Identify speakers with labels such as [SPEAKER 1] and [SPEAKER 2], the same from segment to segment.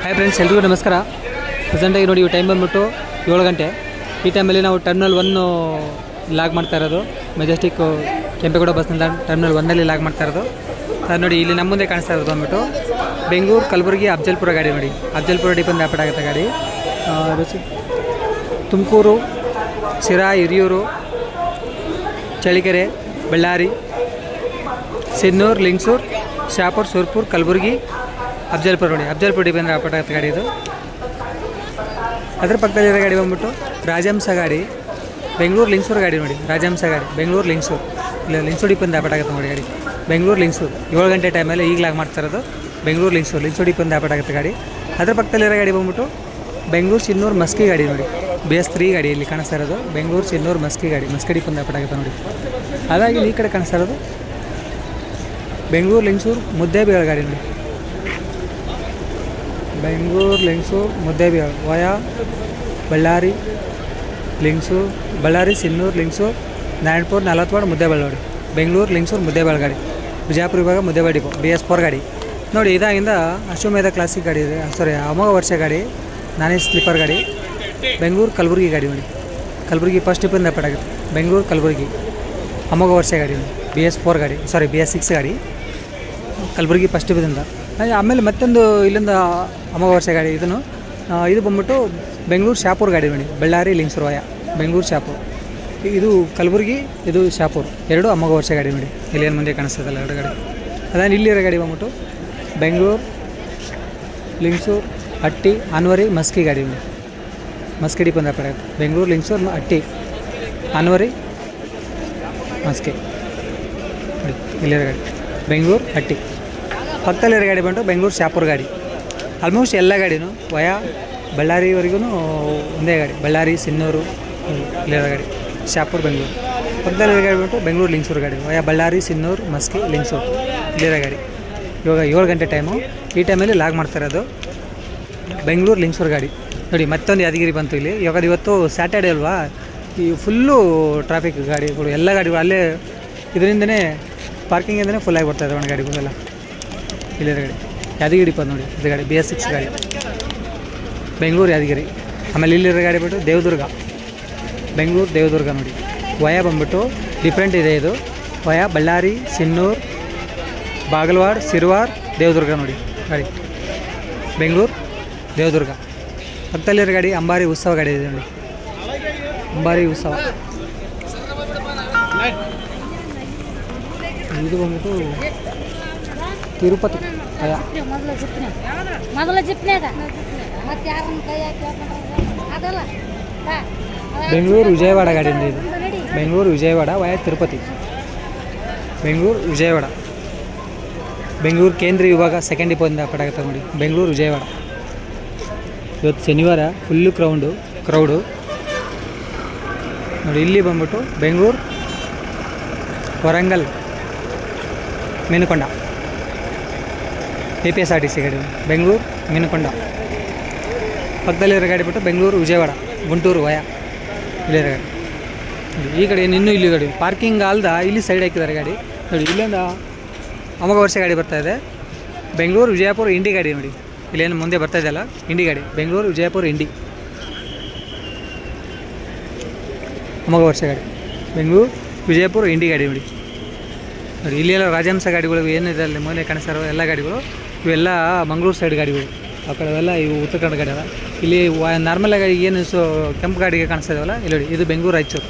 [SPEAKER 1] Hi friends, ಎಲ್ರಿಗೂ ನಮಸ್ಕಾರ. ಪ್ರೆಸೆಂಟಾಗಿ ನೋಡಿ ಟೈಮ್ ಬಂದ್ಬಿಟ್ಟು 7 ಗಂಟೆ. ಈ ಟೈಮಲ್ಲಿ ನಾವು ಟರ್ಮಿನಲ್ 1 ಲಾಗ್ ಮಾಡ್ತಾ ಇರೋದು. ಮೆಜೆಸ್ಟಿಕ್ ಕೆಂಪೇಗೌಡ ಬಸ್ ನಿಲ್ದಾಣ ಟರ್ಮಿನಲ್ 1ನಲ್ಲಿ ಲಾಗ್ ಮಾಡ್ತಾ ಇರೋದು. ಅದು ನೋಡಿ ಇಲ್ಲಿ ನಮ್ಮ ಮುಂದೆ ಕಾಣಿಸ್ತಾ ಇರೋದು ಬಂದ್ಬಿಟ್ಟು ಬೆಂಗಳೂರು ಕಲಬುರಗಿ ಅಫಜಲ್ಪುರ ಗಾಡಿ. ನೋಡಿ ಅಫಜಲ್ಪುರ ಡಿಪಂದು ವ್ಯಾಪಾರ ಆಗುತ್ತೆ ಗಾಡಿ. ತುಮಕೂರು, ಶಿರಾ, ಹಿರಿಯೂರು, ಚಳ್ಳಕೆರೆ, ಬಳ್ಳಾರಿ, ಸಿನ್ನೂರು, ಲಿಂಗಸೂರು, ಶಾಪುರ್, ಸುರ್ಪುರ್, ಕಲಬುರಗಿ, ಅಫಜಲ್ಪುರ. ನೋಡಿ ಅಫಜಲ್ಪುರ ಡಿಪಂದು ವ್ಯಾಪಾರ ಆಗುತ್ತೆ ಗಾಡಿ ಇದು. ಅದರ ಪಕ್ಕದಲ್ಲಿರೋ ಗಾಡಿ ಬಂದ್ಬಿಟ್ಟು ರಾಜಹಂಸ ಗಾಡಿ, ಬೆಂಗಳೂರು ಲಿಂಗಸೂರು ಗಾಡಿ. ನೋಡಿ ರಾಜಹಂಸ ಗಾಡಿ ಬೆಂಗಳೂರು ಲಿಂಗಸೂರು, ಇಲ್ಲ ಲಿಂಗಸೂರು ಡಿಪಂದು ವ್ಯಾಪಾರ ಆಗುತ್ತೆ ನೋಡಿ ಗಾಡಿ. ಬೆಂಗಳೂರು ಲಿಂಗಸೂರು 7 ಗಂಟೆ ಟೈಮಲ್ಲಿ ಈಗಲಾಗಿ ಮಾಡ್ತಾ ಇರೋದು. ಬೆಂಗಳೂರು ಲಿಂಗಸೂರು ಡಿಪಂದು ವ್ಯಾಪಾರ ಆಗುತ್ತೆ ಗಾಡಿ. ಅದರ ಪಕ್ಕದಲ್ಲಿರೋ ಗಾಡಿ ಬಂದ್ಬಿಟ್ಟು ಬೆಂಗಳೂರು ಚಿನ್ನೂರು ಮಸ್ಕಿ ಗಾಡಿ. ನೋಡಿ BS3 ಗಾಡಿ ಇಲ್ಲಿ ಕಾಣಿಸ್ತಾ ಇರೋದು. ಬೆಂಗಳೂರು ಚಿನ್ನೂರು ಮಸ್ಕಿ ಗಾಡಿ, ಮಸ್ಕಿ ಡಿಪಂದು ವ್ಯಾಪಾರ ಆಗುತ್ತೆ ನೋಡಿ. ಅದಾಗಿ ಈ ಕಡೆ ಕಾಣಿಸ್ತಾ ಇರೋದು ಬೆಂಗಳೂರು ಲಿಂಗಸೂರು ಮುದ್ದೇಬಿಹಾಳ್ ಗಾಡಿ. ನೋಡಿ ಬೆಂಗಳೂರು ಲಿಂಗಸೂರು ಮುದ್ದೇಬಿಹಾಳ್ ವಯಾ ಬಳ್ಳಾರಿ, ಲಿಂಗಸೂರು, ಬಳ್ಳಾರಿ, ಸಿನ್ನೂರು, ಲಿಂಗಸೂರು, ನಾರಾಯಣಪುರ, ನಾಲ್ವತ್ವಾಡ, ಮುದ್ದೇಬಿಹಾಳ್. ನೋಡಿ ಬೆಂಗಳೂರು ಲಿಂಗಸೂರು ಮುದ್ದೇಬಿಹಾಳ್ ಗಾಡಿ, ವಿಜಯಪುರ ವಿಭಾಗ ಮುದ್ದೇಬಿಹಾಳ್ ಡಿಪೋ, BS4 ಗಾಡಿ. ನೋಡಿ ಇದಾಗಿಂದ ಅಶ್ವಮೇಧ ಕ್ಲಾಸಿಕ್ ಗಾಡಿ ಇದೆ, ಸಾರಿ ಅಮೋಘ ವರ್ಷ ಗಾಡಿ, ನಾನೇ ಸ್ಲೀಪರ್ ಗಾಡಿ. ಬೆಂಗಳೂರು ಕಲಬುರಗಿ ಗಾಡಿ. ನೋಡಿ ಕಲಬುರಗಿ ಫಸ್ಟ್ ಡಿಪಂದು ವ್ಯಾಪಾರ ಆಗುತ್ತೆ. ಬೆಂಗಳೂರು ಕಲಬುರಗಿ ಅಮೋಘ ವರ್ಷ ಗಾಡಿ. ನೋಡಿ BS4 ಗಾಡಿ, ಸಾರಿ BS6 ಗಾಡಿ, ಕಲಬುರಗಿ ಫಸ್ಟ್ ಡಿಪದಿಂದ. ಆಮೇಲೆ ಮತ್ತೊಂದು ಇಲ್ಲಿಂದ ಅಮೋಘ ವರ್ಷ ಗಾಡಿ. ಇದು ಬಂದ್ಬಿಟ್ಟು ಬೆಂಗಳೂರು ಶಾಪುರ್ ಗಾಡಿ. ನೋಡಿ ಬಳ್ಳಾರಿ ಲಿಂಗಸೂರು ವಯ ಬೆಂಗಳೂರು ಶಾಪುರ್. ಇದು ಕಲಬುರಗಿ, ಇದು ಶಾಪುರ್, ಎರಡು ಅಮೋಘ ವರ್ಷ ಗಾಡಿ. ನೋಡಿ ಇಲ್ಲಿ ಏನು ಮುಂದೆ ಕಾಣಿಸ್ತದಲ್ಲ ಎರಡು ಗಾಡಿ. ಅದಾದ ಇಲ್ಲಿರೋ ಗಾಡಿ ಬಂದ್ಬಿಟ್ಟು ಬೆಂಗಳೂರು ಲಿಂಗಸೂರು ಹಟ್ಟಿ ಅನ್ವರಿ ಮಸ್ಕಿ ಗಾಡಿ. ನೋಡಿ ಮಸ್ಕಿ ಡಿಪಂದು ವ್ಯಾಪಾರ ಆಗುತ್ತೆ. ಬೆಂಗಳೂರು ಲಿಂಗಸೂರು ಹಟ್ಟಿ ಅನ್ವರಿ ಮಸ್ಕಿ. ನೋಡಿ ಇಲ್ಲಿರೋ ಗಾಡಿ ಬೆಂಗಳೂರು ಹಟ್ಟಿ. ಪಕ್ಕದಲ್ಲಿರೋ ಗಾಡಿ ಬಂದು ಬೆಂಗಳೂರು ಶಾಪುರ್ ಗಾಡಿ. ಆಲ್ಮೋಸ್ಟ್ ಎಲ್ಲ ಗಾಡಿನೂ ವಯಾ ಬಳ್ಳಾರಿವರೆಗೂ ಒಂದೇ ಗಾಡಿ. ಬಳ್ಳಾರಿ, ಸಿನ್ನೂರು ಇಲ್ಲಿರೋ ಗಾಡಿ, ಶಾಪುರ್, ಬೆಂಗಳೂರು. ಪಕ್ಕದಲ್ಲಿರೋ ಗಾಡಿ ಬಂದು ಬೆಂಗಳೂರು ಲಿಂಗಸೂರು ಗಾಡಿ, ವಯಾ ಬಳ್ಳಾರಿ, ಸಿನ್ನೂರು, ಮಸ್ಕಿ, ಲಿಂಗಸೂರು ಇಲ್ಲಿರೋ ಗಾಡಿ. ಇವಾಗ 7 ಗಂಟೆ ಟೈಮು. ಈ ಟೈಮಲ್ಲಿ ಲಾಗ್ ಮಾಡ್ತಾ ಇರೋದು ಬೆಂಗಳೂರು ಲಿಂಗಸೂರು ಗಾಡಿ. ನೋಡಿ ಮತ್ತೊಂದು ಯಾದಗಿರಿ ಬಂತು ಇಲ್ಲಿ. ಇವಾಗ ಇವತ್ತು ಸ್ಯಾಟರ್ಡೇ ಅಲ್ವಾ, ಈ ಫುಲ್ಲು ಟ್ರಾಫಿಕ್ ಗಾಡಿಗಳು, ಎಲ್ಲ ಗಾಡಿಗಳು ಅಲ್ಲೇ ಇದರಿಂದನೇ ಪಾರ್ಕಿಂಗಿಂದನೇ ಫುಲ್ಲಾಗಿ ಬರ್ತಾಯಿದೆ ಒಂದು ಗಾಡಿಗಳೆಲ್ಲ. ಇಲ್ಲಿರೋ ಗಾಡಿ ಯಾದಗಿರಿ ಬಂದು ನೋಡಿ ಇದು ಗಾಡಿ BS6 ಗಾಡಿ, ಬೆಂಗಳೂರು ಯಾದಗಿರಿ. ಆಮೇಲೆ ಇಲ್ಲಿರೋ ಗಾಡಿ ಬಿಟ್ಟು ದೇವದುರ್ಗ, ಬೆಂಗಳೂರು ದೇವದುರ್ಗ. ನೋಡಿ ವಯಾ ಬಂದ್ಬಿಟ್ಟು ಡಿಫ್ರೆಂಟ್ ಇದೆ. ಇದು ವಯಾ ಬಳ್ಳಾರಿ, ಸಿನ್ನೂರು, ಬಾಗಲವಾಡ, ಸಿರ್ವಾರ್, ದೇವದುರ್ಗ. ನೋಡಿ ಗಾಡಿ ಬೆಂಗಳೂರು ದೇವದುರ್ಗ. ಪಕ್ಕದಲ್ಲಿರೋ ಗಾಡಿ ಅಂಬಾರಿ ಉತ್ಸವ ಗಾಡಿ ಇದೆ. ನೋಡಿ ಅಂಬಾರಿ ಉತ್ಸವ. ಇದು ಬಂದ್ಬಿಟ್ಟು ತಿರುಪತಿ ವಯಾ ಬೆಂಗಳೂರು ವಿಜಯವಾಡ ಗಾಡಿ. ಇದು ಬೆಂಗಳೂರು ವಿಜಯವಾಡ ವಯಾ ತಿರುಪತಿ, ಬೆಂಗಳೂರು ವಿಜಯವಾಡ. ಬೆಂಗಳೂರು ಕೇಂದ್ರೀಯ ವಿಭಾಗ ಸೆಕೆಂಡ್ ಡಿಪೋದಿಂದ ವ್ಯಾಪಾರ ಆಗುತ್ತೆ. ನೋಡಿ ಬೆಂಗಳೂರು ವಿಜಯವಾಡ. ಇವತ್ತು ಶನಿವಾರ ಫುಲ್ಲು ಕ್ರೌಡು. ನೋಡಿ ಇಲ್ಲಿ ಬಂದ್ಬಿಟ್ಟು ಬೆಂಗಳೂರು ವರಂಗಲ್ ಮೀನುಕೊಂಡ APSRTC ಗಾಡಿ, ಬೆಂಗಳೂರು ಮೀನುಕೊಂಡ. ಪಕ್ಕದಲ್ಲಿರೋ ಗಾಡಿ ಬಿಟ್ಟು ಬೆಂಗಳೂರು ವಿಜಯವಾಡ ಗುಂಟೂರು ವಯಾ ಇಲ್ಲಿರೋ ಗಾಡಿ. ಈ ಕಡೆ ಇನ್ನೂ ಇಲ್ಲಿ ಗಾಡಿ ಪಾರ್ಕಿಂಗ್ ಅಲ್ದ ಇಲ್ಲಿ ಸೈಡ್ ಹಾಕಿದ್ದಾರೆ ಗಾಡಿ. ನೋಡಿ ಇಲ್ಲಿಂದ ಅಮೋಘ ವರ್ಷ ಗಾಡಿ ಬರ್ತಾಯಿದೆ. ಬೆಂಗಳೂರು ವಿಜಯಪುರ ಇಂಡಿ ಗಾಡಿ. ನೋಡಿ ಇಲ್ಲೇನು ಮುಂದೆ ಬರ್ತಾಯಿದೆಯಲ್ಲ ಇಂಡಿ ಗಾಡಿ, ಬೆಂಗಳೂರು ವಿಜಯಪುರ ಇಂಡಿ ಅಮೋಘ ವರ್ಷ ಗಾಡಿ, ಬೆಂಗಳೂರು ವಿಜಯಪುರ ಇಂಡಿ ಗಾಡಿ. ನೋಡಿ ನೋಡಿ ಇಲ್ಲೆಲ್ಲ ರಾಜಹಂಸ ಗಾಡಿಗಳು ಏನಿದೆ ಅಲ್ಲಿ ಮೂಲೆ ಕಾಣಿಸ್ತಾರೋ ಎಲ್ಲ ಗಾಡಿಗಳು ಇವೆಲ್ಲ ಮಂಗಳೂರು ಸೈಡ್ ಗಾಡಿಗಳು. ಆ ಕಡೆವೆಲ್ಲ ಇವು ಉತ್ತರ ಕನ್ನಡ ಗಾಡಿ ಅಲ್ಲ. ಇಲ್ಲಿ ನಾರ್ಮಲಾಗಿ ಏನು ಕೆಂಪು ಗಾಡಿಗೆ ಕಾಣಿಸ್ತಾ ಇದಾವಲ್ಲ ಇಲ್ಲಿ ನೋಡಿ, ಇದು ಬೆಂಗಳೂರು ರಾಯಚೂರು,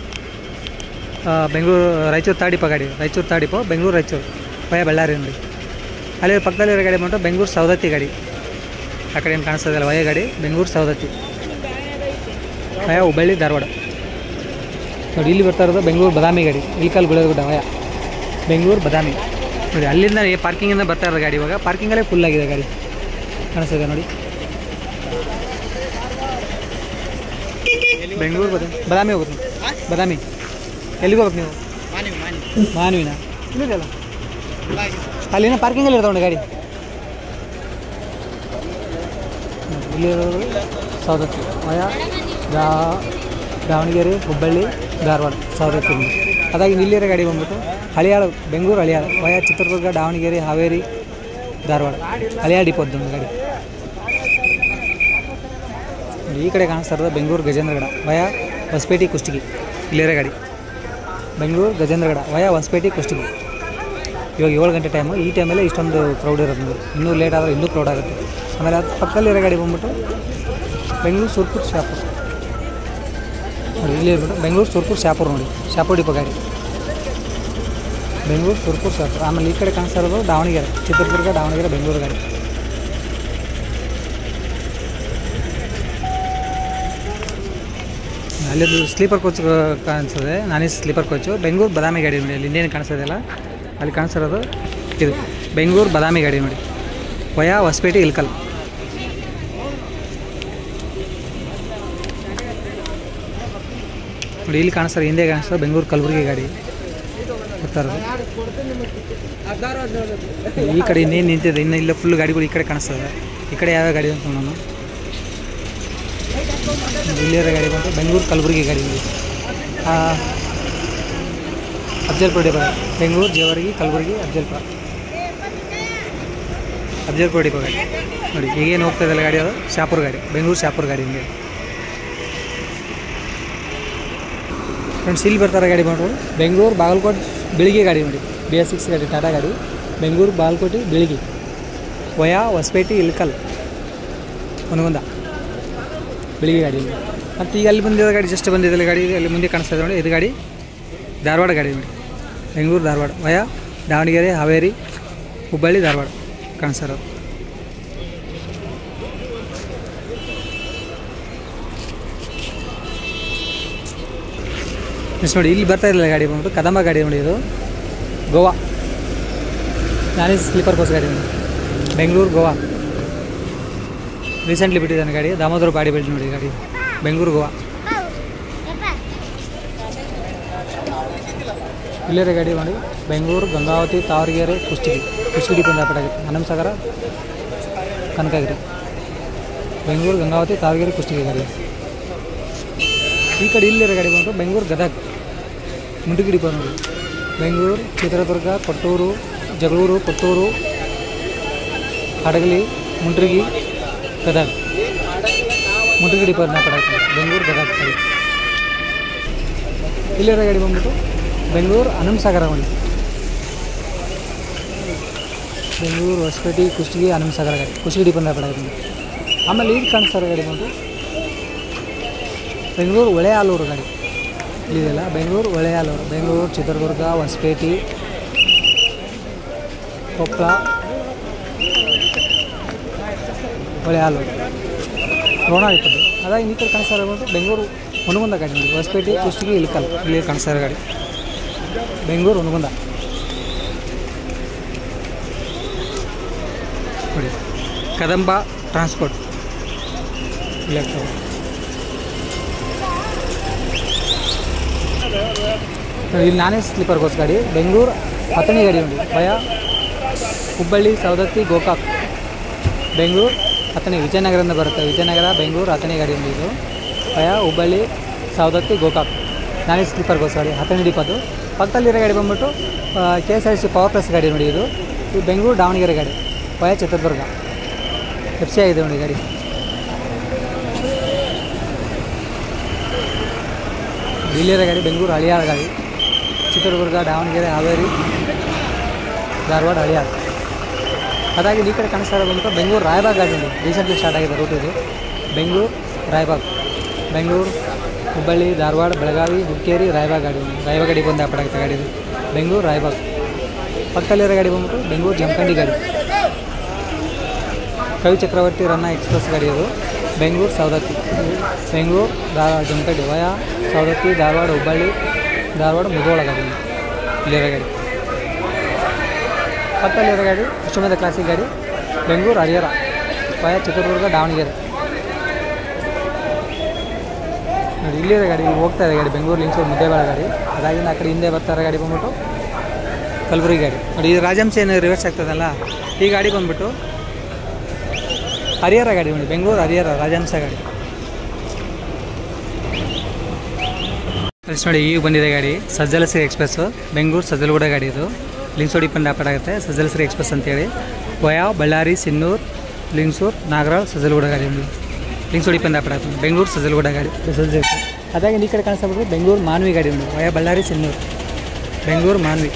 [SPEAKER 1] ಬೆಂಗಳೂರು ರಾಯಚೂರು ತಾಡಿಪ ಗಾಡಿ, ರಾಯಚೂರು ತಾಡಿಪ ಬೆಂಗಳೂರು ರಾಯಚೂರು ವಯಾ ಬಳ್ಳಾರಿ. ನೋಡಿ ಅಲ್ಲಿ ಪಕ್ಕದಲ್ಲಿರೋ ಗಾಡಿ ಬಂದು ಬೆಂಗಳೂರು ಸವದತ್ತಿ ಗಾಡಿ. ಆ ಕಡೆ ಏನು ಕಾಣಿಸ್ತಾ ಇದೆಯಲ್ಲ ವಯಾ ಗಾಡಿ, ಬೆಂಗಳೂರು ಸವದತ್ತಿ ವಯಾ ಹುಬ್ಬಳ್ಳಿ ಧಾರವಾಡ. ನೋಡಿ ಇಲ್ಲಿ ಬರ್ತಾ ಇರೋದು ಬೆಂಗಳೂರು ಬದಾಮಿ ಗಾಡಿ, ಇಲ್ಕಲ್ ಗುಳಗುಡ್ಡ ವಯಾ ಬೆಂಗಳೂರು ಬದಾಮಿ. ನೋಡಿ ಅಲ್ಲಿಂದ ಪಾರ್ಕಿಂಗಿಂದ ಬರ್ತಾ ಇರೋದು ಗಾಡಿ. ಇವಾಗ ಪಾರ್ಕಿಂಗಲ್ಲೇ ಫುಲ್ ಆಗಿದೆ ಗಾಡಿ ಕಾಣಿಸ್ತಿದೆ. ನೋಡಿ ಬೆಂಗಳೂರು ಬದಾಮಿ ಹೋಗುತ್ತೆ. ಬದಾಮಿ ಎಲ್ಲಿಗೆ ಹೋಗ್ಬೇಕು ನೀವು? ಮಾನವಿನ ಇಲ್ಲಿದೆಯಲ್ಲ ಅಲ್ಲಿನ ಪಾರ್ಕಿಂಗಲ್ಲಿ ಇರ್ತಾವೆ ಗಾಡಿ. ಇಲ್ಲಿರೋದು ಸವದತ್ತಿ ವಯಾ ದಾವಣಗೆರೆ, ಹುಬ್ಬಳ್ಳಿ, ಧಾರವಾಡ, ಸವದತ್ತಿ. ಅದಾಗಿ ಇಲ್ಲಿರೋ ಗಾಡಿ ಬಂದ್ಬಿಟ್ಟು ಹಳಿಯಾಳು, ಬೆಂಗಳೂರು ಹಳಿಯಾಳು ವಯಾ ಚಿತ್ರದುರ್ಗ, ದಾವಣಗೆರೆ, ಹಾವೇರಿ, ಧಾರವಾಡ, ಹಳಿಯಾಳು ಡಿಪೋದ್ದು ಗಾಡಿ. ಈ ಕಡೆ ಕಾಣಿಸ್ತಾ ಇರೋದು ಬೆಂಗಳೂರು ಗಜೇಂದ್ರಗಡ ವಯ ಹೊಸಪೇಟೆ ಕುಷ್ಟಗಿ ಇಲ್ಲಿರೋ ಗಾಡಿ. ಬೆಂಗಳೂರು ಗಜೇಂದ್ರಗಡ ವಯ ಹೊಸಪೇಟೆ ಕುಷ್ಟಗಿ. ಇವಾಗ 7 ಗಂಟೆ ಟೈಮು. ಈ ಟೈಮಲ್ಲೇ ಇಷ್ಟೊಂದು ಕ್ರೌಡ್ ಇರೋದು ನೋಡಿ. ಇನ್ನೂ ಲೇಟ್ ಆದರೆ ಇನ್ನೂ ಕ್ರೌಡ್ ಆಗುತ್ತೆ. ಆಮೇಲೆ ಅದು ಪಕ್ಕದಲ್ಲಿರೋ ಗಾಡಿ ಬಂದ್ಬಿಟ್ಟು ಬೆಂಗಳೂರು ಸುರ್ಪುರ್ ಶಾಪುರ್ ನೋಡಿ. ಇಲ್ಲಿ ಇರ್ಬಿಟ್ಟು ಬೆಂಗಳೂರು ಸುರ್ಪುರ್ ಶಾಪುರ್ ನೋಡಿ. ಶಾಪುರ್ ಡಿಪೋ ಗಾಡಿ ಬೆಂಗಳೂರು ಸುರ್ಪುರ್ ಶಾಪುರ್. ಆಮೇಲೆ ಈ ಕಡೆ ಕಾಣಿಸ್ತಾ ಇರೋದು ದಾವಣಗೆರೆ ಚಿತ್ರದುರ್ಗ ದಾವಣಗೆರೆ ಬೆಂಗಳೂರು ಗಾಡಿ. ಅಲ್ಲಿದ್ದು ಸ್ಲೀಪರ್ ಕೋಚ್ ಕಾಣಿಸ್ತದೆ. ನಾನೇ ಸ್ಲೀಪರ್ ಕೋಚು. ಬೆಂಗಳೂರು ಬಾದಾಮಿ ಗಾಡಿ ನೋಡಿ. ಅಲ್ಲಿ ಇನ್ನೇನು ಕಾಣಿಸ್ತದೆಯಲ್ಲ ಅಲ್ಲಿ ಕಾಣಿಸ್ತಿರೋದು ಇದು ಬೆಂಗಳೂರು ಬಾದಾಮಿ ಗಾಡಿ ನೋಡಿ. ವಯ ಹೊಸಪೇಟೆ ಇಲ್ಕಲ್. ನೋಡಿ ಇಲ್ಲಿ ಕಾಣಿಸ್ತಾರೆ. ಹಿಂದೆ ಕಾಣಿಸ್ತದೆ ಬೆಂಗಳೂರು ಕಲಬುರಗಿ ಗಾಡಿ ಬರ್ತಾ ಇರೋದು. ಈ ಕಡೆ ಇನ್ನೇನು ನಿಂತಿದೆ. ಇನ್ನು ಇಲ್ಲ ಫುಲ್ ಗಾಡಿಗಳು ಈ ಕಡೆ ಕಾಣಿಸ್ತದೆ. ಈ ಕಡೆ ಯಾವ್ಯಾವ ಗಾಡಿ ಅಂತ ನಾನು ಇಲ್ಲಿರೋ ಗಾಡಿ ಬಂತು ಬೆಂಗಳೂರು ಕಲಬುರಗಿ ಗಾಡಿ ನೋಡಿ. ಅಫ್ಜಲ್ಪುರ ಡಿಪೋ ಬೆಂಗಳೂರು ಜೇವರ್ಗಿ ಕಲಬುರಗಿ ಅಫ್ಜಲ್ಪುರ ಡಿಪೋ ಗಾಡಿ ನೋಡಿ. ಈಗೇನು ಹೋಗ್ತಾ ಇದೆಯಲ್ಲ ಗಾಡಿ ಅದು ಶಾಪುರ್ ಗಾಡಿ ಬೆಂಗಳೂರು ಶಾಪುರ್ ಗಾಡಿ ಹಿಂಗೆ ಫ್ರೆಂಡ್ಸ್. ಇಲ್ಲಿ ಬರ್ತಾರೆ ಗಾಡಿ ಮಾಡ್ಬೋದು ಬೆಂಗಳೂರು ಬಾಗಲಕೋಟೆ ಬೆಳಿಗ್ಗೆ ಗಾಡಿ ನೋಡಿ. BS6 ಗಾಡಿ ಟಾಟಾ ಗಾಡಿ ಬೆಂಗಳೂರು ಬಾಗಲಕೋಟೆ ಬೆಳಿಗ್ಗೆ ವಯ ಹೊಸಪೇಟೆ ಇಲ್ಕಲ್ ಹೊನಗುಂದ ಬೆಳಿಗ್ಗೆ ಗಾಡಿ. ಮತ್ತು ಈಗ ಅಲ್ಲಿ ಬಂದಿರೋ ಗಾಡಿ ಜಸ್ಟ್ ಬಂದಿದ್ದಲ್ಲ ಗಾಡಿ ಅಲ್ಲಿ ಮುಂದೆ ಕಾಣಿಸ್ತಾ ಇದೆ ನೋಡಿ. ಇದು ಗಾಡಿ ಧಾರವಾಡ ಗಾಡಿ ನೋಡಿ. ಬೆಂಗಳೂರು ಧಾರವಾಡ ವಯ ದಾವಣಗೆರೆ ಹಾವೇರಿ ಹುಬ್ಬಳ್ಳಿ ಧಾರವಾಡ ಕಾಣಿಸ್ತಾ ಇರೋದು. ನೆಕ್ಸ್ಟ್ ನೋಡಿ ಇಲ್ಲಿ ಬರ್ತಾ ಇರಲಿಲ್ಲ ಗಾಡಿ ಬಂದ್ಬಿಟ್ಟು ಕದಂಬ ಗಾಡಿ ನೋಡಿ. ಇದು ಗೋವಾ ನಾನೇ ಸ್ಲೀಪರ್ ಕೋಚ್ ಗಾಡಿ ನೋಡಿ. ಬೆಂಗಳೂರು ಗೋವಾ ರೀಸೆಂಟ್ಲಿ ಬಿಟ್ಟಿದ್ದಾನೆ ಗಾಡಿ. ದಾಮೋದರ ಬಾಡಿ ಬಿಲ್ಡ್ ನೋಡಿ ಗಾಡಿ ಬೆಂಗಳೂರು ಗೋವಾ. ಇಲ್ಲಿರೋ ಗಾಡಿ ನೋಡಿ ಬೆಂಗಳೂರು ಗಂಗಾವತಿ ತಾವರಗೆರೆ ಕುಷ್ಟಗಿ ಬಂದಾಪಟ್ಟಾಗುತ್ತೆ. ಹನುಮಸಾಗರ ಕನಕಗಿರಿ ಬೆಂಗಳೂರು ಗಂಗಾವತಿ ತಾವರಗೆರೆ ಕುಷ್ಟಗಿ ಗಾಡಿ. ಈ ಕಡೆ ಇಲ್ಲಿರೋ ಗಾಡಿ ಬಂದು ಬೆಂಗಳೂರು ಗದಗ ಮುಂಟಗಿ ಡಿಪೋ ನೋಡಿ. ಬೆಂಗಳೂರು ಚಿತ್ರದುರ್ಗ ಕೊಟ್ಟೂರು ಜಗಳೂರು ಕೊಟ್ಟೂರು ಹಡಗಲಿ ಮುಂಡ್ರಿಗಿ ಗದಗ ಮುಂಡ್ರಿಗಿ ಡಿಪೋ ಪಡಾಗುತ್ತೆ ಬೆಂಗಳೂರು ಗದಗ ಗಾಡಿ. ಇಲ್ಲಿರೋ ಗಾಡಿ ಬಂದ್ಬಿಟ್ಟು ಬೆಂಗಳೂರು ಹನುಮಸಾಗರ ನೋಡಿ. ಬೆಂಗಳೂರು ಹೊಸಪೇಟೆ ಕುಷ್ಟಗಿ ಹನುಮಸಾಗರ ಗಾಡಿ ಕುಷ್ಟಗಿ ಡಿಪೋ ಪಡಾಗುತ್ತೆ. ಆಮೇಲೆ ಈಗ ಕಾಣಿಸ್ತಾರೆ ಗಾಡಿ ಬಂದು ಬೆಂಗಳೂರು ಹೊಳೆಯಾಲೂರು ಗಾಡಿ ಇಲ್ಲಿದೆಯಲ್ಲ ಬೆಂಗಳೂರು ಹೊಳೆಯಾಲೂರು. ಬೆಂಗಳೂರು ಚಿತ್ರದುರ್ಗ ಹೊಸಪೇಟೆ ಕೊಪ್ಪಳ ಹೊಳೆಯಾಲೂರು ರೋಣ ಇರ್ತದೆ. ಅದಾಗಿ ಈ ಕಡೆ ಕಾಣಿಸ್ತಾ ಇರೋದು ಬೆಂಗಳೂರು ಹುನಗುಂದ ಗಾಡಿ ನೋಡಿ. ಹೊಸಪೇಟೆ ಕುಷ್ಟಗಿ ಇಲ್ಕಲ್ ಇಲ್ಲಿ ಕಾಣಿಸ್ತಾ ಇರೋ ಗಾಡಿ ಬೆಂಗಳೂರು ಹುನಗುಂದ ನೋಡಿ. ಕದಂಬ ಟ್ರಾನ್ಸ್ಪೋರ್ಟ್ ಇಲ್ಲಿ ಆಗ್ತದೆ. ಇಲ್ಲಿ ನಾನೇ ಸ್ಲೀಪರ್ ಕೋಚ್ ಗಾಡಿ ಬೆಂಗಳೂರು ಹತ್ತನೇ ಗಾಡಿ ನೋಡಿ. ಭಯ ಹುಬ್ಬಳ್ಳಿ ಸವದತ್ತಿ ಗೋಕಾಕ್ ಬೆಂಗಳೂರು ಹತ್ತನೇ ವಿಜಯನಗರದಿಂದ ಬರುತ್ತೆ. ವಿಜಯನಗರ ಬೆಂಗಳೂರು ಹತ್ತನೇ ಗಾಡಿ ಒಂದು ಇದು ಭಯ ಹುಬ್ಬಳ್ಳಿ ಸವದತ್ತಿ ಗೋಕಾಕ್ ನಾನೇ ಸ್ಲೀಪರ್ ಕೋಚ್ ಗಾಡಿ ಹತ್ತನೇ ಡಿಪೋದು. ಪಕ್ಕದಲ್ಲಿರೋ ಗಾಡಿ ಬಂದ್ಬಿಟ್ಟು KSRTC ಪವರ್ ಪ್ಲಸ್ ಗಾಡಿ ನೋಡಿ. ಇದು ಬೆಂಗಳೂರು ದಾವಣಗೆರೆ ಗಾಡಿ ಭಯ ಚಿತ್ರದುರ್ಗ FC ಆಗಿದೆ ನೋಡಿ ಗಾಡಿ. ಇಲ್ಲಿರೋ ಗಾಡಿ ಬೆಂಗಳೂರು ಹಳಿಯಾಳ ಗಾಡಿ ಚಿತ್ರದುರ್ಗ ದಾವಣಗೆರೆ ಹಾವೇರಿ ಧಾರವಾಡ ಹಳಿಯಾಳ. ಅದಾಗಿ ಈ ಕಡೆ ಕಾಣಿಸ್ತಾ ಇರೋದು ಬೆಂಗಳೂರು ರಾಯಬಾಗ್ ಗಾಡಿ ನೋಡಿ. ರೀಸೆಂಟ್ಲಿ ಸ್ಟಾರ್ಟ್ ಆಗಿದೆ ರೂಟ್ ಇದು ಬೆಂಗಳೂರು ರಾಯಬಾಗ್. ಬೆಂಗಳೂರು ಹುಬ್ಬಳ್ಳಿ ಧಾರವಾಡ ಬೆಳಗಾವಿ ಹುಕ್ಕೇರಿ ರಾಯಬಾಗ್ ಗಾಡಿ ರಾಯಬಾಗ್ ಗಾಡಿ ಬಂದು ಆಗುತ್ತೆ ಗಾಡಿ ಇದು ಬೆಂಗಳೂರು ರಾಯಬಾಗ್. ಪಕ್ಕದಲ್ಲಿರೋ ಗಾಡಿ ಬಂದ್ಬಿಟ್ಟು ಬೆಂಗಳೂರು ಜಮಖಂಡಿ ಗಾಡಿ ಕವಿ ಚಕ್ರವರ್ತಿ ರನ್ನ ಎಕ್ಸ್ಪ್ರೆಸ್ ಗಾಡಿ ಅದು ಬೆಂಗಳೂರು ಸವದತ್ತಿ ಬೆಂಗಳೂರು ಜಮಖಂಡಿ ವಯ ಸವದತ್ತಿ ಧಾರವಾಡ ಹುಬ್ಬಳ್ಳಿ ಧಾರವಾಡ ಮುಧೋಳ ಗಾಡಿ ಇಲ್ಲಿರೋ ಗಾಡಿ. ಪಕ್ಕದಲ್ಲಿರೋ ಗಾಡಿ ವಿಶ್ವಮದ ಕ್ಲಾಸಿಕ್ ಗಾಡಿ ಬೆಂಗಳೂರು ಹರಿಹರ ವಯ ಚಿತ್ರದುರ್ಗ ದಾವಣಗೆರೆ ನೋಡಿ. ಇಲ್ಲಿರೋ ಗಾಡಿ ಹೋಗ್ತಾ ಇದೆ ಗಾಡಿ ಬೆಂಗಳೂರು ಲಿಂಕ್ಸೂರು ಮುದ್ದೇಬೇಳ ಗಾಡಿ. ಅದಾಗಿಂದ ಆ ಕಡೆ ಹಿಂದೆ ಬರ್ತಾ ಇರೋ ಗಾಡಿ ಬಂದ್ಬಿಟ್ಟು ಕಲಬುರಗಿ ಗಾಡಿ ನೋಡಿ. ಇದು ರಾಜಹಂಸ ಏನು ರಿವರ್ಸ್ ಆಗ್ತದಲ್ಲ ಈ ಗಾಡಿ ಬಂದ್ಬಿಟ್ಟು ಹರಿಹರ ಗಾಡಿ ನೋಡಿ. ಬೆಂಗಳೂರು ಹರಿಹರ ರಾಜಹಂಸ ಗಾಡಿ ಅಲ್ಲಿ ನೋಡಿ. ಈಗ ಬಂದಿದೆ ಗಾಡಿ ಸಜ್ಜಲಶ್ರೀ ಎಕ್ಸ್ಪ್ರೆಸ್ಸು ಬೆಂಗಳೂರು ಸಜ್ಜಲಗೂಡ ಗಾಡಿ. ಇದು ಲಿಂಕ್ಸೂರು ಡಿಪೆಂಡ್ ಆಗುತ್ತೆ ಸಜ್ಜಲಶ್ರೀ ಎಕ್ಸ್ಪ್ರೆಸ್ ಅಂತೇಳಿ ವಯ ಬಳ್ಳಾರಿ ಸಿನ್ನೂರು ಲಿಂಕ್ಸೂರು ನಾಗರಾಳ್ ಸಜ್ಜಲಗೂಡ ಗಾಡಿ ಲಿಂಗ್ಸೋಡಿ ಪಂದಾಪುರ ಬೆಂಗಳೂರು ಸಜ್ಜಲಗೂಡ ಗಾಡಿ ಸಜ್ಜೆ. ಅದಾಗಿ ಈ ಕಡೆ ಕಾಣಿಸ್ತಾ ಬೆಂಗಳೂರು ಮಾನ್ವಿ ಗಾಡಿ ಉಂಟು ವಯ ಬಳ್ಳಾರಿ ಸಿನ್ನೂರು ಬೆಂಗಳೂರು ಮಾನ್ವಿ.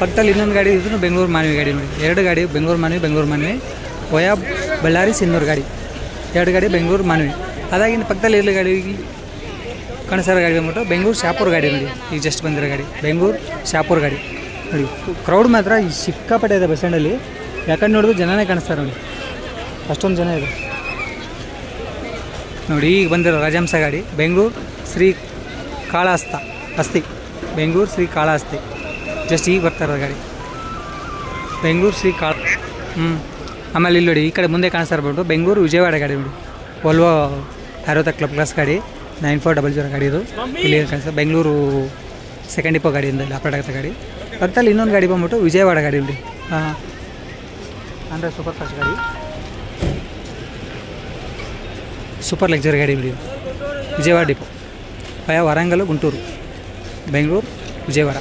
[SPEAKER 1] ಪಕ್ಕದಲ್ಲಿ ಇನ್ನೊಂದು ಗಾಡಿ ಇದ್ರೂ ಬೆಂಗಳೂರು ಮಾನ್ವಿ ಗಾಡಿ ನೋಡಿ, ಎರಡು ಗಾಡಿ ಬೆಂಗಳೂರು ಮಾನ್ವಿ ವಯ ಬಳ್ಳಾರಿ ಸಿನ್ನೂರು ಗಾಡಿ, ಎರಡು ಗಾಡಿ ಬೆಂಗಳೂರು ಮಾನ್ವಿ. ಅದಾಗಿನ ಪಕ್ಕದಲ್ಲಿ ಇರಲಿ ಗಾಡಿ ಕಾಣಿಸ್ತಾರ ಗಾಡಿ ಬಂದ್ಬಿಟ್ಟು ಬೆಂಗಳೂರು ಶಾಪುರ್ ಗಾಡಿ ನೋಡಿ, ಈಗ ಜಸ್ಟ್ ಬಂದಿರೋ ಗಾಡಿ ಬೆಂಗಳೂರು ಶಾಪುರ್ ಗಾಡಿ ನೋಡಿ. ಕ್ರೌಡ್ ಮಾತ್ರ ಈ ಸಿಕ್ಕಾಪಟ್ಟೆ ಇದೆ ಬಸ್ ಸ್ಟ್ಯಾಂಡಲ್ಲಿ, ಯಾಕಂದ್ರೆ ನೋಡಿದ್ರು ಜನನೇ ಕಾಣಿಸ್ತಾರೆ ನೋಡಿ, ಅಷ್ಟೊಂದು ಜನ ಇದೆ ನೋಡಿ. ಈಗ ಬಂದಿರೋ ರಾಜಹಂಸ ಗಾಡಿ ಬೆಂಗಳೂರು ಶ್ರೀ ಕಾಳಹಸ್ತಿ ಬೆಂಗಳೂರು ಶ್ರೀ ಕಾಳಹಸ್ತಿ ಜಸ್ಟ್ ಈಗ ಬರ್ತಾ ಇರೋದು ಗಾಡಿ ಬೆಂಗಳೂರು ಶ್ರೀ ಆಮೇಲೆ ಇಲ್ಲಿ ನೋಡಿ ಈ ಕಡೆ ಮುಂದೆ ಕಾಣಿಸ್ತಾ ಇರ್ಬೋದು ಬೆಂಗಳೂರು ವಿಜಯವಾಡ ಗಾಡಿ ನೋಡಿ, ವೋಲ್ವೋ 60 ಕ್ಲಬ್ ಕ್ಲಾಸ್ ಗಾಡಿ 9400 ಗಾಡಿ ಇದು. ಇಲ್ಲಿ ಕಾಣಿಸ್ತಾ ಬೆಂಗಳೂರು ಸೆಕೆಂಡ್ ಡಿಪೋ ಗಾಡಿಯಿಂದ ಇಲ್ಲಿ ಆಪ್ರೇಟ್ ಆಗುತ್ತೆ ಗಾಡಿ. ಪಕ್ಕದಲ್ಲಿ ಇನ್ನೊಂದು ಗಾಡಿ ಬಂದ್ಬಿಟ್ಟು ವಿಜಯವಾಡ ಗಾಡಿ ನೋಡಿ, ಅಂದರೆ ಸೂಪರ್ ಫಾಸ್ಟ್ ಗಾಡಿ, ಸೂಪರ್ ಲಕ್ಸುರಿ ಗಾಡಿ ಬಿಡಿ ವಿಜಯವಾಡ ಡಿಪೋ ವಯ ವರಂಗಲ್ ಗುಂಟೂರು ಬೆಂಗಳೂರು ವಿಜಯವಾಡ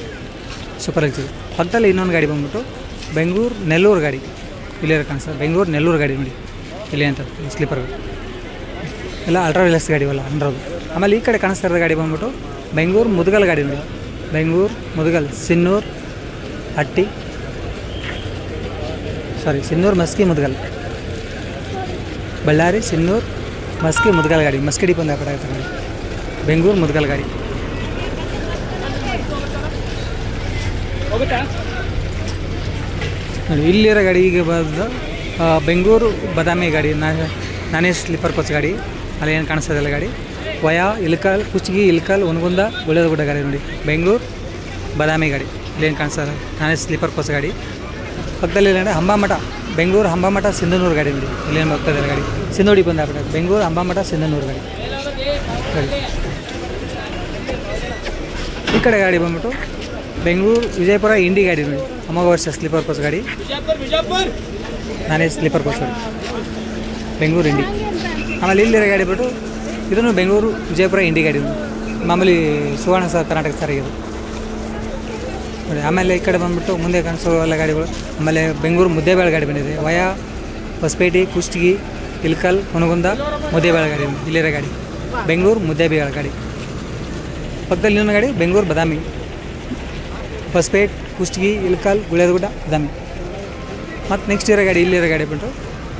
[SPEAKER 1] ಸೂಪರ್ ಲಕ್ಸುರಿ. ಪಕ್ಕದಲ್ಲಿ ಇನ್ನೊಂದು ಗಾಡಿ ಬಂದ್ಬಿಟ್ಟು ಬೆಂಗಳೂರು ನೆಲ್ಲೂರು ಗಾಡಿ ಇಲ್ಲೇ ಕಾಣಿಸ್ತದೆ ಬೆಂಗಳೂರು ನೆಲ್ಲೂರು ಗಾಡಿ ನೋಡಿ, ಇಲ್ಲಿ ಅಂತ ಸ್ಲೀಪರ್ ಎಲ್ಲ ಅಲ್ಟ್ರಾ ರಿಲ್ಯಾಕ್ಸ್ ಗಾಡಿ ಅಲ್ಲ ಅಂದ್ರದು. ಆಮೇಲೆ ಈ ಕಡೆ ಕಾಣಿಸ್ತಾ ಇರೋ ಗಾಡಿ ಬಂದ್ಬಿಟ್ಟು ಬೆಂಗಳೂರು ಮುದಗಲ್ ಗಾಡಿ ನೋಡಿ, ಬೆಂಗಳೂರು ಮುದಗಲ್ ಸಿನ್ನೂರು ಮಸ್ಕಿ ಮುದಗಲ್ ಬಳ್ಳಾರಿ ಸಿನ್ನೂರು ಮಸ್ಕಿ ಮುದಗಲ್ ಗಾಡಿ ಮಸ್ಕಿ ಡಿಪೋ ಆ ಕಡೆ ಆಗುತ್ತೆ ಗಾಡಿ ಬೆಂಗಳೂರು ಮುದಗಲ್ ಗಾಡಿ. ನೋಡಿ ಇಲ್ಲಿರೋ ಗಾಡಿ ಈಗ ಬಂದು ಬೆಂಗಳೂರು ಬದಾಮಿ ಗಾಡಿ ನಾನೇ ಸ್ಲೀಪರ್ ಕೋಚ್ ಗಾಡಿ, ಅಲ್ಲಿ ಏನು ಕಾಣಿಸ್ತದಲ್ಲ ಗಾಡಿ ವಯ ಇಲ್ಕಲ್ ಕುಚ್ಚಗಿ ಇಲ್ಕಲ್ ಹುನಗುಂದ ಗುಳೇದಗುಡ್ಡ ಗಾಡಿ ನೋಡಿ, ಬೆಂಗಳೂರು ಬದಾಮಿ ಗಾಡಿ ಇಲ್ಲೇನು ಕಾಣಿಸ್ತದೆ ನಾನೇ ಸ್ಲೀಪರ್ ಕೋಚ್ ಗಾಡಿ. ಪಕ್ಕದಲ್ಲಿ ಇಲ್ಲ ಹಂಬಾಮಠ ಬೆಂಗಳೂರು ಹಂಬಾಮಠ ಸಿಂಧನೂರು ಗಾಡಿ ನೋಡಿ, ಇಲ್ಲೇನು ಹೋಗ್ತದೆ ಗಾಡಿ ಸಿಂಧೋಡಿ ಬಂದು ಆಗ್ಬಿಟ್ಟು ಬೆಂಗಳೂರು ಹಂಬಾಮಠ ಸಿಂಧನೂರು ಗಾಡಿ. ಈ ಕಡೆ ಗಾಡಿ ಬಂದ್ಬಿಟ್ಟು ಬೆಂಗಳೂರು ವಿಜಯಪುರ ಇಂಡಿ ಗಾಡಿ ನೋಡಿ, ಅಮೋಘ ವರ್ಷ ಸ್ಲೀಪರ್ ಕೋಚ್ ಗಾಡಿ ನಾನೇ ಸ್ಲೀಪರ್ ಕೋಚ್ ಗಾಡಿ ಬೆಂಗಳೂರು ಇಂಡಿ. ಆಮೇಲೆ ಇಲ್ಲಿರೋ ಗಾಡಿ ಬಿಟ್ಟು ಇದನ್ನು ಬೆಂಗಳೂರು ವಿಜಯಪುರ ಇಂಡಿ ಗಾಡಿ ಮಾಮೂಲಿ ಸುವರ್ಣ ಕರ್ನಾಟಕ ಸಾರಿಗೆ ನೋಡಿ. ಆಮೇಲೆ ಈ ಕಡೆ ಬಂದುಬಿಟ್ಟು ಮುಂದೆ ಕಾಣಿಸೋ ಎಲ್ಲ ಗಾಡಿಗಳು. ಆಮೇಲೆ ಬೆಂಗಳೂರು ಮುದ್ದೇಬೇಳೆ ಗಾಡಿ ಬಂದಿದೆ ವಯ ಹೊಸಪೇಟೆ ಕುಷ್ಟಗಿ ಇಲ್ಕಲ್ ಹುನಗುಂದ ಮುದ್ದೇಬೇಳೆ ಗಾಡಿ ಇಲ್ಲಿರೋ ಗಾಡಿ ಬೆಂಗಳೂರು ಮುದ್ದೇಬೇಳೆ ಗಾಡಿ. ಪಕ್ಕದಲ್ಲಿ ಇನ್ನೊಂದು ಗಾಡಿ ಬೆಂಗಳೂರು ಬದಾಮಿ ಹೊಸಪೇಟೆ ಕುಷ್ಟಗಿ ಇಲ್ಕಲ್ ಗುಳೇದಗುಡ್ಡ ಬದಾಮಿ. ಮತ್ತು ನೆಕ್ಸ್ಟ್ ಇರೋ ಗಾಡಿ ಇಲ್ಲಿರೋ ಗಾಡಿ ಬಿಟ್ಟು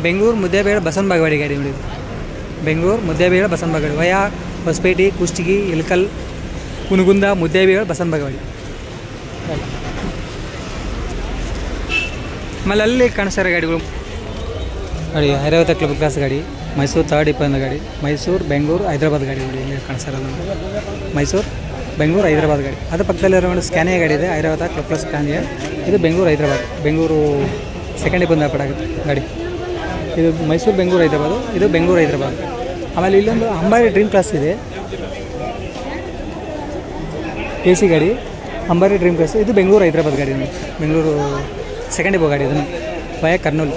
[SPEAKER 1] ಬೆಂಗಳೂರು ಮುದ್ದೇಬೇಳೆ ಬಸವನಬಾಗೇವಾಡಿ ಗಾಡಿ ನೋಡಿ, ಬೆಂಗಳೂರು ಮುದ್ದೇಬೇಳೆ ಬಸವನಬಾಗೇವಾಡಿ ವಯ ಹೊಸಪೇಟೆ ಕುಷ್ಟಗಿ ಇಲ್ಕಲ್ ಹುನಗುಂದ ಮುದ್ದೇಬೇಳೆ ಬಸವನಬಾಗೇವಾಡಿ. ಆಮೇಲೆ ಅಲ್ಲಿ ಕಾಣಿಸ್ತಾರ ಗಾಡಿಗಳು ನೋಡಿ 60 ಕ್ಲಬ್ ಕ್ಲಾಸ್ ಗಾಡಿ ಮೈಸೂರು 3rd ಡಿಪೋ ಗಾಡಿ ಮೈಸೂರು ಬೆಂಗಳೂರು ಹೈದರಾಬಾದ್ ಗಾಡಿ ನೋಡಿ, ಇಲ್ಲಿ ಕಾಣಿಸ್ತಾರ ಮೈಸೂರು ಬೆಂಗಳೂರು ಹೈದರಾಬಾದ್ ಗಾಡಿ. ಅದು ಪಕ್ಕದಲ್ಲಿರೋ ಸ್ಕ್ಯಾನಿಯಾ ಗಾಡಿ ಇದೆ 60 ಕ್ಲಬ್ ಕ್ಲಾಸ್ ಸ್ಕ್ಯಾನಿಯಾ, ಇದು ಬೆಂಗಳೂರು ಹೈದರಾಬಾದ್ ಬೆಂಗಳೂರು ಸೆಕೆಂಡ್ ಡಿಪೋ ಆಗುತ್ತೆ ಗಾಡಿ. ಇದು ಮೈಸೂರು ಬೆಂಗಳೂರು ಹೈದರಾಬಾದು, ಇದು ಬೆಂಗಳೂರು ಹೈದರಾಬಾದ್. ಆಮೇಲೆ ಇಲ್ಲೊಂದು ಅಂಬಾರಿ ಡ್ರೀಮ್ ಕ್ಲಾಸ್ ಇದೆ AC ಗಾಡಿ ಅಂಬಾರಿ ಡ್ರೀಮ್ ಕ್ಲಾಸ್, ಇದು ಬೆಂಗಳೂರು ಹೈದರಾಬಾದ್ ಗಾಡಿ ಬೆಂಗಳೂರು ಸೆಕೆಂಡ್ ಡಿಪೋ ಗಾಡಿ ಇದನ್ನು ವಯ ಕರ್ನೂಲು.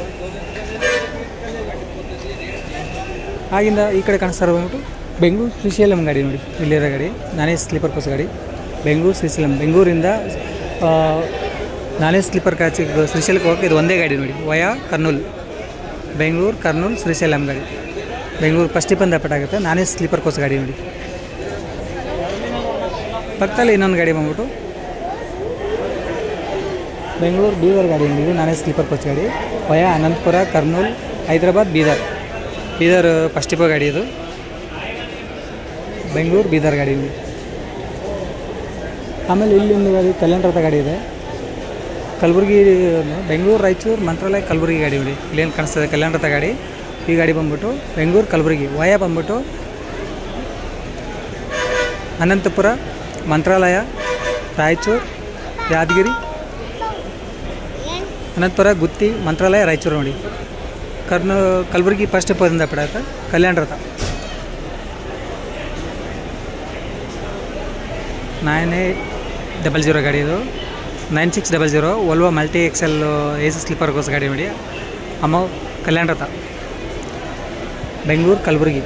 [SPEAKER 1] ಆಗಿಂದ ಈ ಕಡೆ ಕಾಣಿಸ್ತಾ ಬಂದ್ಬಿಟ್ಟು ಬೆಂಗಳೂರು ಶ್ರೀಶೈಲಂ ಗಾಡಿ ನೋಡಿ, ಇಲ್ಲಿರೋ ಗಾಡಿ ನಾನೇ ಸ್ಲೀಪರ್ ಕೋಚ್ ಗಾಡಿ ಬೆಂಗಳೂರು ಶ್ರೀಶೈಲಂ. ಬೆಂಗಳೂರಿಂದ ನಾನೇ ಸ್ಲೀಪರ್ ಕಾಚ್ ಶ್ರೀಶೈಲಕ್ಕೆ ಹೋಗೋಕೆ ಇದು ಒಂದೇ ಗಾಡಿ ನೋಡಿ ವಯ ಕರ್ನೂಲ್ ಬೆಂಗಳೂರು ಕರ್ನೂಲ್ ಶ್ರೀಶೈಲಂ ಗಾಡಿ ಬೆಂಗಳೂರು ಫಸ್ಟ್ ಡಿಪೋ ಆಗುತ್ತೆ ನಾನೇ ಸ್ಲೀಪರ್ ಕೋಚ್ ಗಾಡಿ ನೋಡಿ. ಪಕ್ಕದಲ್ಲಿ ಇನ್ನೊಂದು ಗಾಡಿ ಬಂದ್ಬಿಟ್ಟು ಬೆಂಗಳೂರು ಬೀದರ್ ಗಾಡಿ ಇದು ನಾನೇ ಸ್ಲೀಪರ್ ಕೋಚ್ ಗಾಡಿ ವಯ ಅನಂತಪುರ ಕರ್ನೂಲ್ ಹೈದರಾಬಾದ್ ಬೀದರ್ ಫಸ್ಟ್ ಡಿಪೋ ಗಾಡಿ ಇದು ಬೆಂಗಳೂರು ಬೀದರ್ ಗಾಡಿ. ಆಮೇಲೆ ಇಲ್ಲೊಂದು ಗಾಡಿ ಕಲ್ಯಾಣರಥ ಗಾಡಿ ಇದೆ ಕಲಬುರಗಿ ಬೆಂಗಳೂರು ರಾಯಚೂರು ಮಂತ್ರಾಲಯ ಕಲಬುರಗಿ ಗಾಡಿ ನೋಡಿ, ಇಲ್ಲೇನು ಕಾಣಿಸ್ತದೆ ಕಲ್ಯಾಣರಥ ಗಾಡಿ. ಈ ಗಾಡಿ ಬಂದ್ಬಿಟ್ಟು ಬೆಂಗಳೂರು ಕಲಬುರಗಿ ವಯ ಬಂದ್ಬಿಟ್ಟು ಅನಂತಪುರ ಮಂತ್ರಾಲಯ ರಾಯಚೂರು ಯಾದಗಿರಿ ಅನಂತಪುರ ಗುತ್ತಿ ಮಂತ್ರಾಲಯ ರಾಯಚೂರು ನೋಡಿ. ಕಲಬುರಗಿ ಫಸ್ಟ್ ಡಿಪೋದಿಂದ ಬಿಡತ್ತೆ ಕಲ್ಯಾಣರಥ 9800 ಗಾಡಿ ಇದು 9600 Volvo multi axle AC sleeper coach ಗಾಡಿ ನೋಡಿ ಕಲ್ಯಾಣರಥ ಬೆಂಗಳೂರು ಕಲಬುರಗಿ.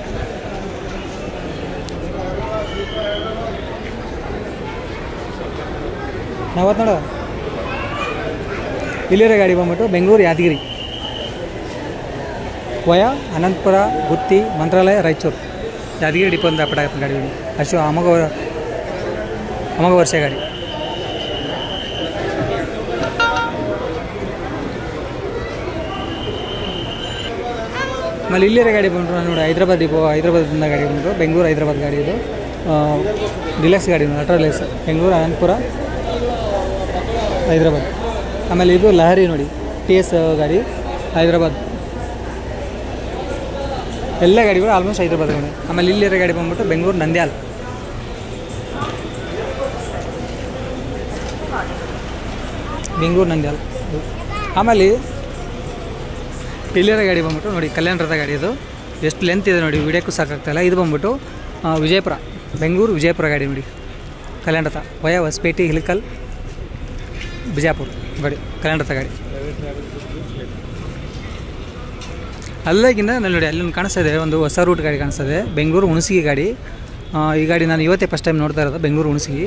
[SPEAKER 1] ನಾವತ್ತು ನೋಡ ಇಲ್ಲಿರೋ ಗಾಡಿ ಬಂದ್ಬಿಟ್ಟು ಬೆಂಗಳೂರು ಯಾದಗಿರಿ ವಯಾ ಅನಂತಪುರ ಗುತ್ತಿ ಮಂತ್ರಾಲಯ ರಾಯಚೂರು ಯಾದಗಿರಿ ಡಿಪೋದಿಂದ ಪಟಾಕತ್ತ ಗಾಡಿ ಅಷ್ಟು ಅಮೋಘ ವರ್ಷ ಗಾಡಿ. ಆಮೇಲೆ ಇಲ್ಲಿರ ಗಾಡಿ ಬಂದರು ನೋಡಿ ಹೈದ್ರಾಬಾದ್ ಡಿಪೋ, ಹೈದ್ರಾಬಾದಿಂದ ಗಾಡಿ ಬಂದರು ಬೆಂಗಳೂರು ಹೈದ್ರಾಬಾದ್ ಗಾಡಿ ಇದು ಡಿಲಕ್ಸ್ ಗಾಡಿ ಅಲ್ಟ್ರಾ ಡಿಲಕ್ಸ್ ಬೆಂಗಳೂರು ಅನಂತಪುರ ಹೈದ್ರಾಬಾದ್. ಆಮೇಲೆ ಇದು ಲಹರಿ ನೋಡಿ TS ಗಾಡಿ ಹೈದ್ರಾಬಾದ್, ಎಲ್ಲ ಗಾಡಿಗಳು ಆಲ್ಮೋಸ್ಟ್ ಹೈದ್ರಾಬಾದ್ ಗಾಡಿ. ಆಮೇಲೆ ಇಲ್ಲಿರೋ ಗಾಡಿ ಬಂದ್ಬಿಟ್ಟು ಬೆಂಗಳೂರು ನಂದ್ಯಾಲ್. ಬೆಂಗಳೂರು ನಂದ್ಯಾಲ್. ಆಮೇಲೆ ಇಲ್ಲಿರೋ ಗಾಡಿ ಬಂದ್ಬಿಟ್ಟು ನೋಡಿ ಕಲ್ಯಾಣದ ಗಾಡಿ, ಇದು ಎಷ್ಟು ಲೆಂತ್ ಇದೆ ನೋಡಿ, ವಿಡಿಯೋಕ್ಕೂ ಸಾಕಾಗ್ತಾಯಿಲ್ಲ. ಇದು ಬಂದ್ಬಿಟ್ಟು ವಿಜಯಪುರ, ಬೆಂಗಳೂರು ವಿಜಯಪುರ ಗಾಡಿ ನೋಡಿ ಕಲ್ಯಾಣದ ವಯಾ ಹೊಸಪೇಟೆ ಹಿಲಕಲ್ ಬಿಜಾಪುರ ಗಾಡಿ ಕಲ್ಯಾಣದ ಗಾಡಿ. ಅಲ್ಲಾಗಿಂದ ನಾನು ನೋಡಿ ಅಲ್ಲೊಂದು ಕಾಣಿಸ್ತಾ ಇದೆ, ಒಂದು ಹೊಸ ರೂಟ್ ಗಾಡಿ ಕಾಣಿಸ್ತಾ ಇದೆ, ಬೆಂಗಳೂರು ಹುಣಸಗಿ ಗಾಡಿ. ಈ ಗಾಡಿ ನಾನು ಇವತ್ತೇ ಫಸ್ಟ್ ಟೈಮ್ ನೋಡ್ತಾ ಇರೋದು, ಬೆಂಗಳೂರು ಹುಣಸಗಿ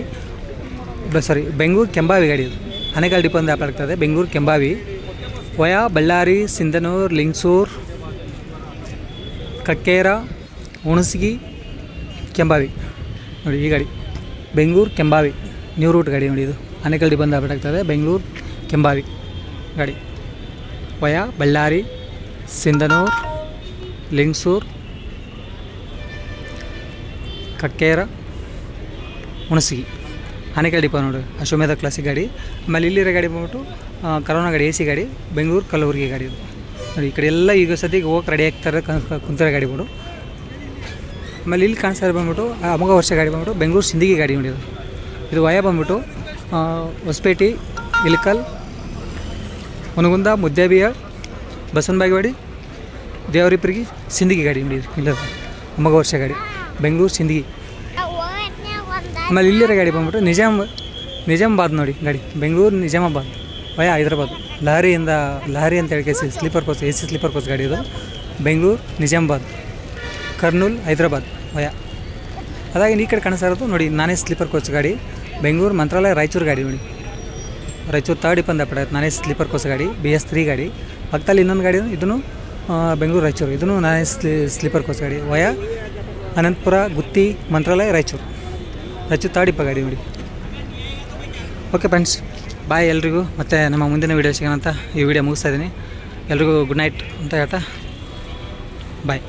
[SPEAKER 1] ಬೆಂಗಳೂರು ಕೆಂಬಾವಿ ಗಾಡಿ. ಇದು ಆನೇಕಲ್ ಡಿಪೋಯಿಂದ ಆಗ್ತದೆ ಬೆಂಗಳೂರು ಕೆಂಬಾವಿ ವಯಾ ಬಳ್ಳಾರಿ, ಸಿಂಧನೂರು, ಲಿಂಗಸೂರು, ಕಕ್ಕೇರ, ಹುಣಸಗಿ, ಕೆಂಬಾವಿ ನೋಡಿ ಈ ಗಾಡಿ ಬೆಂಗಳೂರು ಕೆಂಬಾವಿ ನ್ಯೂ ರೂಟ್ ಗಾಡಿ ನೋಡಿ. ಇದು ಆನೇಕಲ್ ಡಿಪೋಯಿಂದ ಆಗ್ತದೆ ಬೆಂಗಳೂರು ಕೆಂಬಾವಿ ಗಾಡಿ ವಯಾ ಬಳ್ಳಾರಿ, ಸಿಂಧನೂರು, ಲಿಂಗಸೂರು, ಕಕ್ಕೇರ, ಹುಣಸಗಿ ಆನೇಕಲ್ ಡಿಪೋ ನೋಡಿ ಅಶ್ವಮೇಧ ಕ್ಲಾಸಿಕ್ ಗಾಡಿ. ಆಮೇಲೆ ಇಲ್ಲಿರೋ ಗಾಡಿ ಬಂದ್ಬಿಟ್ಟು ಕರೋನಾ ಗಾಡಿ AC ಗಾಡಿ ಬೆಂಗಳೂರು ಕಲಬುರಗಿ ಗಾಡಿ. ಇದು ನೋಡಿ ಈ ಕಡೆ ಎಲ್ಲ ಈಗ ಸದ್ಯಕ್ಕೆ ಹೋಗಕ್ಕೆ ರೆಡಿ ಆಗ್ತಾರೆ ಕುಂತಿರೋ ಗಾಡಿ ಬಿಡು. ಆಮೇಲೆ ಇಲ್ಲಿ ಕಾಣಿಸ್ತಾ ಬಂದ್ಬಿಟ್ಟು ಅಮೋಘ ವರ್ಷ ಗಾಡಿ ಬಂದ್ಬಿಟ್ಟು ಬೆಂಗಳೂರು ಸಿಂದಗಿ ಗಾಡಿ ನೋಡಿ. ಇದು ವಯಾ ಬಂದ್ಬಿಟ್ಟು ಹೊಸಪೇಟೆ, ಇಲಕಲ್, ಹುನಗುಂದ, ಮುದ್ದೇಬಿಹಾಳ್, ಬಸವನಬಾಗೇವಾಡಿ, ದೇವರಿಪರಿಗೆ ಸಿಂದಗಿ ಗಾಡಿ ನೋಡಿ. ಇಲ್ಲ ಅಮೋಘ ವರ್ಷ ಗಾಡಿ ಬೆಂಗಳೂರು ಸಿಂದಗಿ. ಆಮೇಲೆ ಇಲ್ಲಿರೋ ಗಾಡಿ ಬಂದ್ಬಿಟ್ಟು ನಿಜಾಮಾಬಾದ್ ನೋಡಿ ಗಾಡಿ ಬೆಂಗಳೂರು ನಿಜಾಮಾಬಾದ್ ವಯಾ ಹೈದ್ರಾಬಾದ್ ಲಹರಿ ಅಂತ ಹೇಳಿ sleeper coach AC sleeper coach ಗಾಡಿ. ಇದು ಬೆಂಗಳೂರು ನಿಜಾಮಾಬಾದ್ ಕರ್ನೂಲ್ ಹೈದ್ರಾಬಾದ್ ವಯಾ. ಅದಾಗಿ ಈ ಕಡೆ ಕಾಣಿಸ್ತಾ ಇರೋದು ನೋಡಿ ನಾನೇ ಸ್ಲೀಪರ್ ಕೋಚ್ ಗಾಡಿ ಬೆಂಗಳೂರು ಮಂತ್ರಾಲಯ ರಾಯಚೂರು ಗಾಡಿ ನೋಡಿ. ರಾಯಚೂರು ಥರ್ಡ್ ಡಿಪಂದ ಪಡೆಯುತ್ತೆ ನಾನೇ ಸ್ಲೀಪರ್ ಕೋಚ್ ಗಾಡಿ BS3 ಗಾಡಿ. ಪಕ್ಕದಲ್ಲಿ ಇನ್ನೊಂದು ಗಾಡಿ ಇದನ್ನು ಬೆಂಗಳೂರು ರಾಯಚೂರು, ಇದನ್ನು ನಾನೇ ಸ್ಲೀಪರ್ ಕೋಚ್ ಗಾಡಿ ವಯಾ ಅನಂತಪುರ ಗುತ್ತಿ ಮಂತ್ರಾಲಯ ರಾಯಚೂರು ಥರ್ಡ್ ಡಿಪ ಗಾಡಿ ನೋಡಿ. ಓಕೆ ಫ್ರೆಂಡ್ಸ್, ಬಾಯ್ ಎಲ್ರಿಗೂ. ಮತ್ತು ನಮ್ಮ ಮುಂದಿನ ವೀಡಿಯೋ ಸಿಗೋಣ ಅಂತ ಈ ವಿಡಿಯೋ ಮುಗಿಸ್ತಾ ಇದ್ದೀನಿ. ಎಲ್ರಿಗೂ ಗುಡ್ ನೈಟ್ ಅಂತ ಹೇಳ್ತಾ ಬಾಯ್.